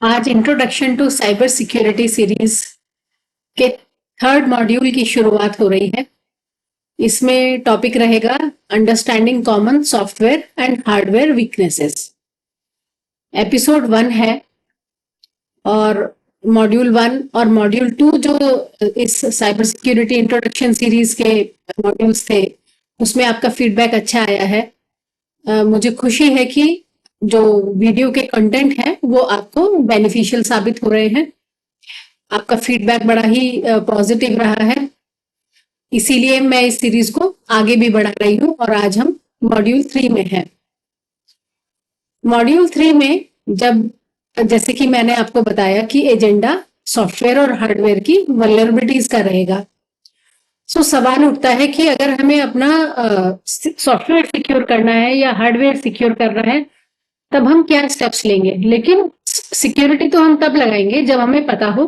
आज introduction to cyber security series के third module की शुरुआत हो रही है। इसमें टॉपिक रहेगा understanding common software and hardware weaknesses. Episode 1 है और मॉड्यूल 1 और मॉड्यूल 2 जो इस साइबर सिक्योरिटी इंट्रोडक्शन सीरीज के मॉड्यूल्स थे उसमें आपका फीडबैक अच्छा आया है। मुझे खुशी है कि जो वीडियो के कंटेंट है वो आपको बेनिफिशियल साबित हो रहे हैं। आपका फीडबैक बड़ा ही पॉजिटिव रहा है, इसीलिए मैं इस सीरीज को आगे भी बढ़ा रही हूँ और आज हम मॉड्यूल 3 में हैं। मॉड्यूल 3 में जैसे कि मैंने आपको बताया कि एजेंडा सॉफ्टवेयर और हार्डवेयर की वल्नरेबिलिटीज का रहेगा। सवाल उठता है कि अगर हमें अपना सॉफ्टवेयर सिक्योर करना है या हार्डवेयर सिक्योर करना है तब हम क्या स्टेप्स लेंगे। लेकिन सिक्योरिटी तो हम तब लगाएंगे जब हमें पता हो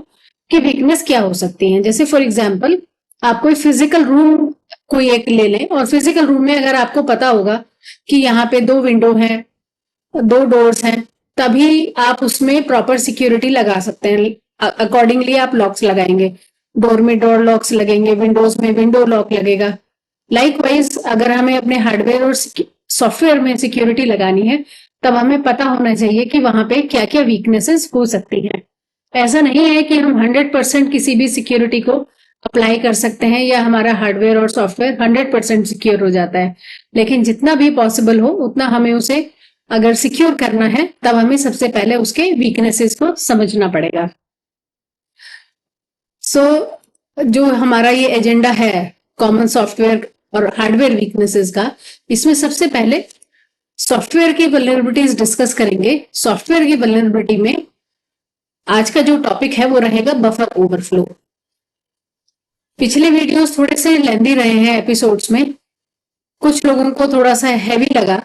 कि वीकनेस क्या हो सकती है। जैसे फॉर एग्जांपल आप कोई फिजिकल रूम कोई एक ले लें और फिजिकल रूम में अगर आपको पता होगा कि यहाँ पे 2 विंडो हैं, 2 डोर्स हैं, तभी आप उसमें प्रॉपर सिक्योरिटी लगा सकते हैं। अकॉर्डिंगली आप लॉक्स लगाएंगे, डोर में डोर लॉक्स लगेंगे, विंडोज में विंडो लॉक लगेगा। लाइकवाइज अगर हमें अपने हार्डवेयर और सॉफ्टवेयर में सिक्योरिटी लगानी है तब हमें पता होना चाहिए कि वहां पे क्या क्या वीकनेसेस हो सकती हैं। ऐसा नहीं है कि हम 100% किसी भी सिक्योरिटी को अप्लाई कर सकते हैं या हमारा हार्डवेयर और सॉफ्टवेयर 100% सिक्योर हो जाता है, लेकिन जितना भी पॉसिबल हो उतना हमें उसे अगर सिक्योर करना है तब हमें सबसे पहले उसके वीकनेसेस को समझना पड़ेगा। जो हमारा ये एजेंडा है कॉमन सॉफ्टवेयर और हार्डवेयर वीकनेसेस का, इसमें सबसे पहले सॉफ्टवेयर की वल्नरेबिलिटीज डिस्कस करेंगे। सॉफ्टवेयर की वल्नरेबिलिटी में आज का जो टॉपिक है वो रहेगा बफर ओवरफ्लो। पिछले वीडियोस थोड़े से लेंदी रहे हैं एपिसोड्स में, कुछ लोगों को थोड़ा सा हैवी लगा,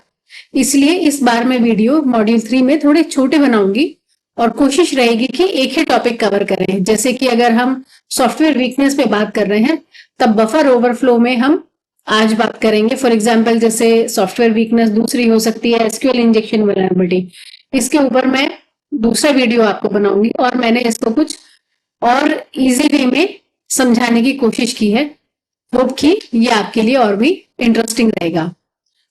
इसलिए इस बार मैं वीडियो मॉड्यूल 3 में थोड़े छोटे बनाऊंगी और कोशिश रहेगी कि एक ही टॉपिक कवर करें। जैसे कि अगर हम सॉफ्टवेयर वीकनेस पे बात कर रहे हैं तब बफर ओवरफ्लो में हम आज बात करेंगे। फॉर एग्जांपल जैसे सॉफ्टवेयर वीकनेस दूसरी हो सकती है एसक्यूएल इंजेक्शन वल्नरेबिलिटी। इसके ऊपर मैं दूसरा वीडियो आपको बनाऊंगी और मैंने इसको कुछ और इजी वे में समझाने की कोशिश की है। होप कि ये आपके लिए और भी इंटरेस्टिंग रहेगा।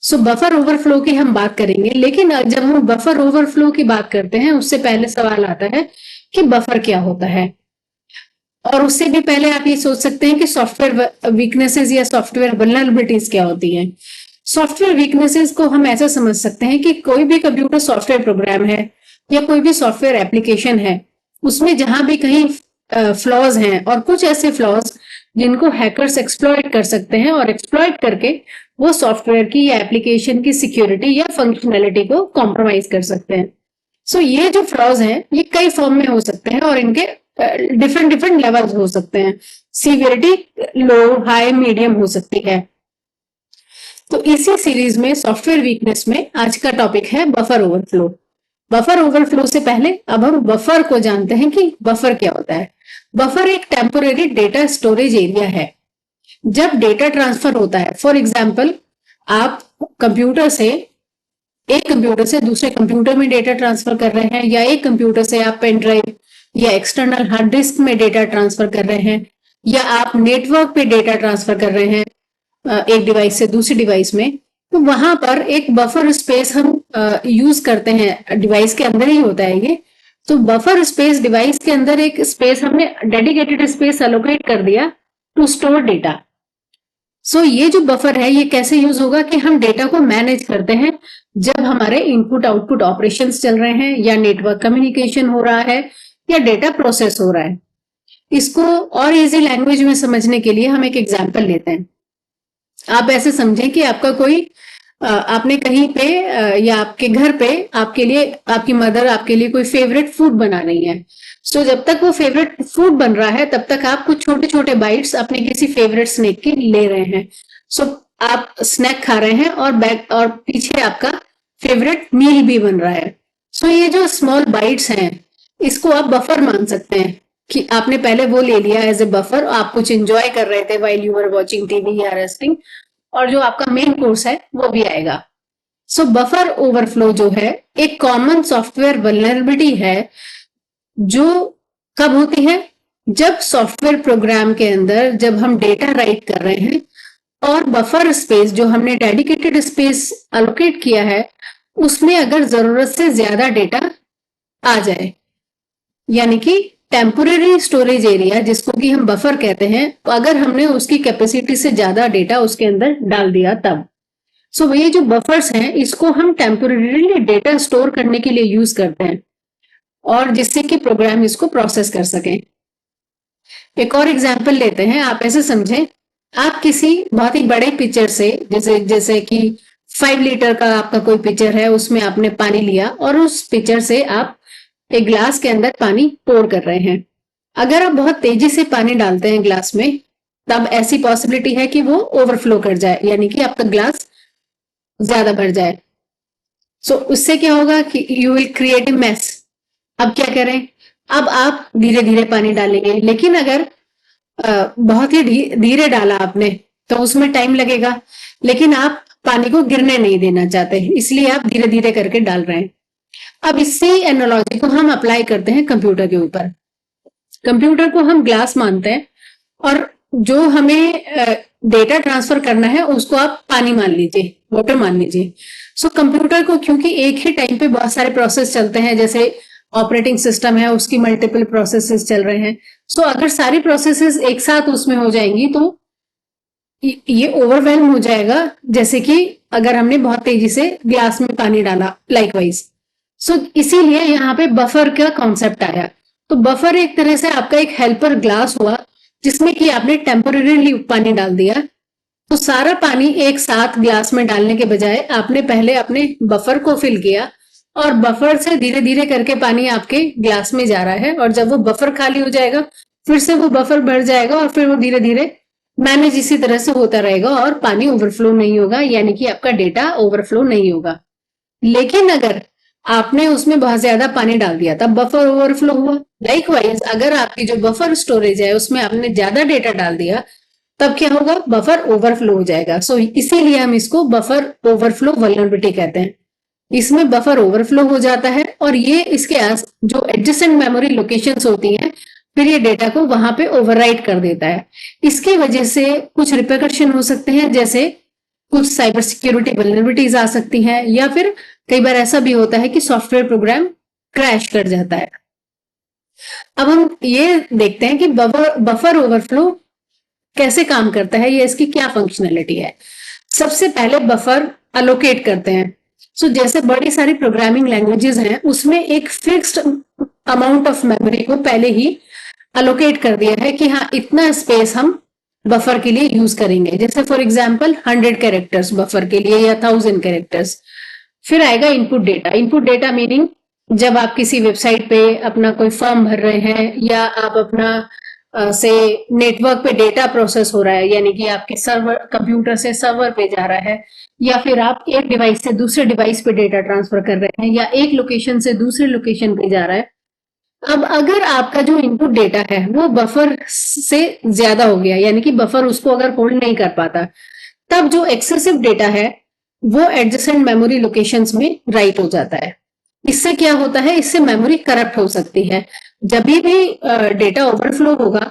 बफर ओवरफ्लो की हम बात करेंगे, लेकिन जब हम बफर ओवरफ्लो की बात करते हैं उससे पहले सवाल आता है कि बफर क्या होता है। और उससे भी पहले आप ये सोच सकते हैं कि सॉफ्टवेयर वीकनेसेस या सॉफ्टवेयर वल्नरेबिलिटीज क्या होती हैं। सॉफ्टवेयर वीकनेसेस को हम ऐसा समझ सकते हैं कि कोई भी कंप्यूटर सॉफ्टवेयर प्रोग्राम है या कोई भी सॉफ्टवेयर एप्लीकेशन है, उसमें जहां भी कहीं फ्लॉज हैं और कुछ ऐसे फ्लॉज जिनको हैकर्स एक्सप्लॉइट कर सकते हैं और एक्सप्लॉइट करके वो सॉफ्टवेयर की या एप्लीकेशन की सिक्योरिटी या फंक्शनैलिटी को कॉम्प्रोमाइज कर सकते हैं। ये जो फ्लॉज हैं ये कई फॉर्म में हो सकते हैं और इनके डिफरेंट डिफरेंट लेवल्स हो सकते हैं। सीवियरिटी लो, हाई, मीडियम हो सकती है। तो इसी सीरीज में सॉफ्टवेयर वीकनेस में आज का टॉपिक है बफर ओवरफ्लो। बफर ओवरफ्लो से पहले अब हम बफर को जानते हैं कि बफर क्या होता है। बफर एक टेम्पोरेरी डेटा स्टोरेज एरिया है। जब डेटा ट्रांसफर होता है, फॉर एग्जाम्पल आप एक कंप्यूटर से दूसरे कंप्यूटर में डेटा ट्रांसफर कर रहे हैं या एक कंप्यूटर से आप पेन ड्राइव या एक्सटर्नल हार्ड डिस्क में डेटा ट्रांसफर कर रहे हैं या आप नेटवर्क पे डेटा ट्रांसफर कर रहे हैं एक डिवाइस से दूसरी डिवाइस में, तो वहां पर एक बफर स्पेस हम यूज करते हैं। डिवाइस के अंदर ही होता है ये। तो बफर स्पेस डिवाइस के अंदर एक स्पेस हमने डेडिकेटेड स्पेस एलोकेट कर दिया टू स्टोर डेटा। ये जो बफर है ये कैसे यूज होगा कि हम डेटा को मैनेज करते हैं जब हमारे इनपुट आउटपुट ऑपरेशंस चल रहे हैं या नेटवर्क कम्युनिकेशन हो रहा है या डेटा प्रोसेस हो रहा है। इसको और इजी लैंग्वेज में समझने के लिए हम एक एग्जांपल लेते हैं। आप ऐसे समझें कि आपका कोई आपने कहीं पे या आपके घर पे आपके लिए आपकी मदर आपके लिए कोई फेवरेट फूड बना रही है। जब तक वो फेवरेट फूड बन रहा है तब तक आप कुछ छोटे छोटे बाइट्स अपने किसी फेवरेट स्नैक के ले रहे हैं। आप स्नैक खा रहे हैं और पीछे आपका फेवरेट मील भी बन रहा है। ये जो स्मॉल बाइट्स हैं इसको आप बफर मान सकते हैं कि आपने पहले वो ले लिया एज ए बफर, आप कुछ एंजॉय कर रहे थे while you were watching TV या रेस्टिंग, और जो आपका मेन कोर्स है वो भी आएगा। बफर ओवरफ्लो जो है एक कॉमन सॉफ्टवेयर वल्नरेबिलिटी है जो कब होती है, जब सॉफ्टवेयर प्रोग्राम के अंदर जब हम डेटा राइट कर रहे हैं और बफर स्पेस जो हमने डेडिकेटेड स्पेस अलोकेट किया है उसमें अगर जरूरत से ज्यादा डेटा आ जाए, यानी कि टेम्पोरेरी स्टोरेज एरिया जिसको कि हम बफर कहते हैं, तो अगर हमने उसकी कैपेसिटी से ज्यादा डेटा उसके अंदर डाल दिया तब। सो ये जो बफर्स हैं इसको हम टेम्पोरेरीली डेटा स्टोर करने के लिए यूज करते हैं और जिससे कि प्रोग्राम इसको प्रोसेस कर सकें। एक और एग्जांपल लेते हैं, आप ऐसे समझें, आप किसी बहुत ही बड़े पिक्चर से, जैसे जैसे कि 5 लीटर का आपका कोई पिक्चर है, उसमें आपने पानी लिया और उस पिक्चर से आप एक ग्लास के अंदर पानी पोर कर रहे हैं। अगर आप बहुत तेजी से पानी डालते हैं ग्लास में, तब ऐसी पॉसिबिलिटी है कि वो ओवरफ्लो कर जाए, यानी कि आपका ग्लास ज्यादा भर जाए। सो उससे क्या होगा कि you will create a mess. अब क्या करें, अब आप धीरे धीरे पानी डालेंगे, लेकिन अगर बहुत ही धीरे डाला आपने तो उसमें टाइम लगेगा, लेकिन आप पानी को गिरने नहीं देना चाहते, इसलिए आप धीरे धीरे करके डाल रहे हैं। अब इसी एनालॉजी को हम अप्लाई करते हैं कंप्यूटर के ऊपर। कंप्यूटर को हम ग्लास मानते हैं और जो हमें डेटा ट्रांसफर करना है उसको आप पानी मान लीजिए, वाटर मान लीजिए। सो कंप्यूटर को क्योंकि एक ही टाइम पे बहुत सारे प्रोसेस चलते हैं, जैसे ऑपरेटिंग सिस्टम है उसकी मल्टीपल प्रोसेसेस चल रहे हैं, सो अगर सारी प्रोसेसेस एक साथ उसमें हो जाएंगी तो ये ओवरवेल्म हो जाएगा, जैसे कि अगर हमने बहुत तेजी से ग्लास में पानी डाला लाइकवाइज। सो इसीलिए यहाँ पे बफर का कॉन्सेप्ट आया। तो बफर एक तरह से आपका एक हेल्पर ग्लास हुआ जिसमें कि आपने टेम्पोरेरीली पानी डाल दिया। तो सारा पानी एक साथ ग्लास में डालने के बजाय आपने पहले अपने बफर को फिल किया और बफर से धीरे धीरे करके पानी आपके ग्लास में जा रहा है, और जब वो बफर खाली हो जाएगा फिर से वो बफर भर जाएगा और फिर वो धीरे धीरे मैनेज इसी तरह से होता रहेगा और पानी ओवरफ्लो नहीं होगा, यानी कि आपका डेटा ओवरफ्लो नहीं होगा। लेकिन अगर आपने उसमें बहुत ज्यादा पानी डाल दिया तब बफर ओवरफ्लो हुआ। लाइकवाइज अगर आपकी जो बफर स्टोरेज है उसमें आपने ज्यादा डेटा डाल दिया तब क्या होगा, बफर ओवरफ्लो हो जाएगा। सो इसीलिए हम इसको बफर ओवरफ्लो वल्नरेबिलिटी कहते हैं। इसमें बफर ओवरफ्लो हो जाता है और ये इसके जो एडजेसेंट मेमोरी लोकेशंस होती हैं फिर ये डेटा को वहां पे ओवरराइट कर देता है। इसकी वजह से कुछ रिperकशन हो सकते हैं, जैसे कुछ साइबर सिक्योरिटी वल्नरेबिलिटीज आ सकती हैं, या फिर कई बार ऐसा भी होता है कि सॉफ्टवेयर प्रोग्राम क्रैश कर जाता है। अब हम ये देखते हैं कि बफर ओवरफ्लो कैसे काम करता है, या इसकी क्या फंक्शनैलिटी है। सबसे पहले बफर अलोकेट करते हैं। सो जैसे बड़ी सारी प्रोग्रामिंग लैंग्वेजेस हैं उसमें एक फिक्स्ड अमाउंट ऑफ मेमोरी को पहले ही अलोकेट कर दिया है कि हाँ इतना स्पेस हम बफर के लिए यूज करेंगे। जैसे फॉर एग्जांपल 100 कैरेक्टर्स बफर के लिए या 1000 कैरेक्टर्स। फिर आएगा input data. Input data meaning जब आप किसी वेबसाइट पे अपना कोई फॉर्म भर रहे हैं या आप अपना से नेटवर्क पे डेटा प्रोसेस हो रहा है, यानी कि आपके सर्वर कंप्यूटर से सर्वर पे जा रहा है, या फिर आप एक डिवाइस से दूसरे डिवाइस पे डेटा ट्रांसफर कर रहे हैं, या एक लोकेशन से दूसरे लोकेशन पे जा रहा है। अब अगर आपका जो इनपुट डेटा है वो बफर से ज्यादा हो गया, यानी कि बफर उसको अगर होल्ड नहीं कर पाता, तब जो एक्सेसिव डेटा है वो एडजेसेंट मेमोरी लोकेशंस में राइट हो जाता है। इससे क्या होता है, इससे मेमोरी करप्ट हो सकती है। जब भी डेटा ओवरफ्लो होगा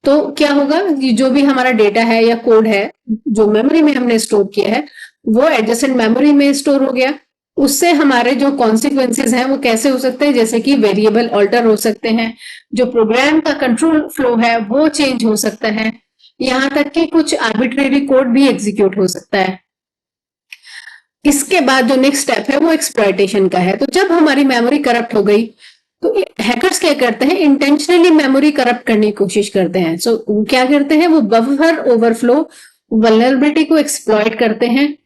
तो क्या होगा, जो भी हमारा डेटा है या कोड है जो मेमोरी में हमने स्टोर किया है वो एडजेसेंट मेमोरी में स्टोर हो गया। उससे हमारे जो कॉन्सिक्वेंसेज हैं वो कैसे हो सकते हैं, जैसे कि वेरिएबल ऑल्टर हो सकते हैं, जो प्रोग्राम का कंट्रोल फ्लो है वो चेंज हो सकता है, यहाँ तक कि कुछ आर्बिट्रेरी कोड भी एग्जीक्यूट हो सकता है। इसके बाद जो नेक्स्ट स्टेप है वो एक्सप्लॉयटेशन का है। तो जब हमारी मेमोरी करप्ट हो गई तो हैकर्स क्या करते हैं, इंटेंशनली मेमोरी करप्ट करने की कोशिश करते हैं। सो क्या करते हैं, वो बफर ओवरफ्लो वल्नरेबिलिटी को एक्सप्लॉइट करते हैं,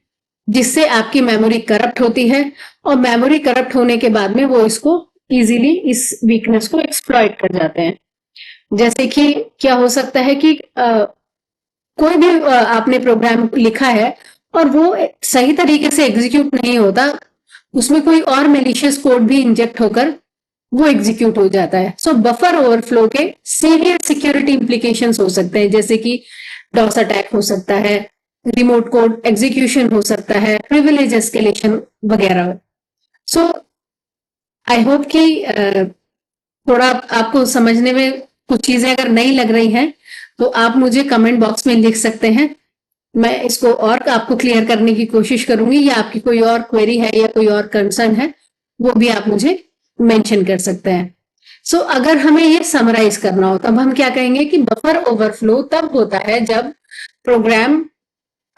जिससे आपकी मेमोरी करप्ट होती है, और मेमोरी करप्ट होने के बाद में वो इसको इजीली इस वीकनेस को एक्सप्लॉइट कर जाते हैं। जैसे कि क्या हो सकता है कि कोई भी आपने प्रोग्राम लिखा है और वो सही तरीके से एग्जीक्यूट नहीं होता, उसमें कोई और मेलिशियस कोड भी इंजेक्ट होकर वो एग्जीक्यूट हो जाता है। सो बफर ओवरफ्लो के सीरियस सिक्योरिटी इंप्लीकेशंस हो सकते हैं, जैसे कि डॉस अटैक हो सकता है, रिमोट कोड एग्जीक्यूशन हो सकता है, प्रिविलेज एस्केलेशन वगैरह। सो आई होप कि थोड़ा आपको समझने में कुछ चीजें अगर नहीं लग रही हैं तो आप मुझे कमेंट बॉक्स में लिख सकते हैं। मैं इसको और आपको क्लियर करने की कोशिश करूंगी, या आपकी कोई और क्वेरी है या कोई और कंसर्न है वो भी आप मुझे मेंशन कर सकते हैं। सो अगर हमें ये समराइज करना हो तब हम क्या कहेंगे कि बफर ओवरफ्लो तब होता है जब प्रोग्राम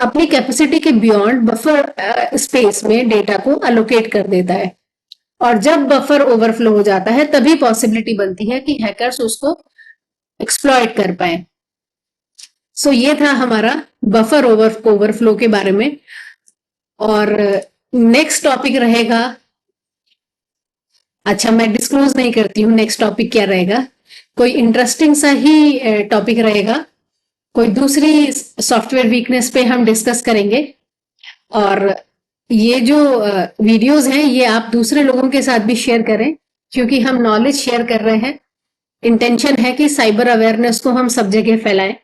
अपनी कैपेसिटी के बियॉन्ड बफर स्पेस में डेटा को अलोकेट कर देता है, और जब बफर ओवरफ्लो हो जाता है तभी पॉसिबिलिटी बनती है कि हैकर्स उसको एक्सप्लॉइट कर पाए। सो ये था हमारा बफर ओवरफ्लो के बारे में। और नेक्स्ट टॉपिक रहेगा, अच्छा मैं डिस्क्लोज नहीं करती हूँ नेक्स्ट टॉपिक क्या रहेगा, कोई इंटरेस्टिंग सा ही टॉपिक रहेगा, कोई दूसरी सॉफ्टवेयर वीकनेस पे हम डिस्कस करेंगे। और ये जो वीडियोस हैं ये आप दूसरे लोगों के साथ भी शेयर करें, क्योंकि हम नॉलेज शेयर कर रहे हैं। इंटेंशन है कि साइबर अवेयरनेस को हम सब जगह फैलाएं।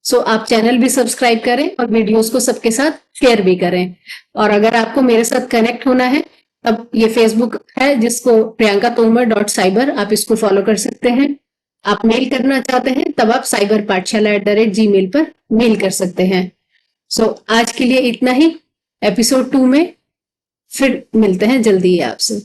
सो आप चैनल भी सब्सक्राइब करें और वीडियोस को सबके साथ शेयर भी करें। और अगर आपको मेरे साथ कनेक्ट होना है, अब ये फेसबुक है जिसको priyankatomer.cyber, आप इसको फॉलो कर सकते हैं। आप मेल करना चाहते हैं तब आप cyberpathshala@gmail पर मेल कर सकते हैं। सो आज के लिए इतना ही। एपिसोड 2 में फिर मिलते हैं जल्दी ही आपसे।